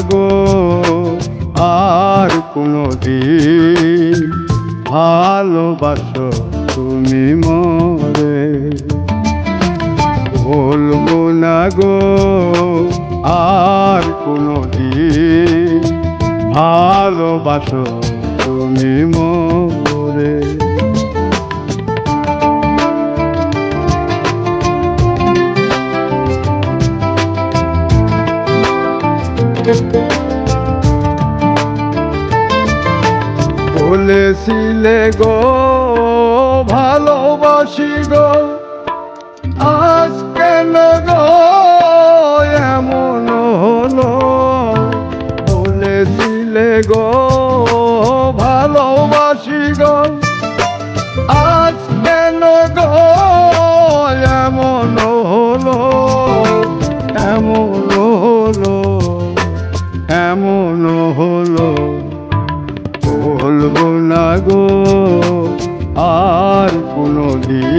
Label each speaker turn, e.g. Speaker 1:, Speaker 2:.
Speaker 1: গো আর কোনদিন ভালোবাসো তুমি মোরে। বলবো না গো আর কোনদিন ভালোবাসো তুমি মোরে। বলেছিলে গো ভালোবাসি গো, আজ কেন গো এমন হলো? বলেছিলে গো ভালোবাসি গো, আজ কেন গো এমন হলো? এমন হলো, এমন হলো। বলবো না গো আর কোনদিন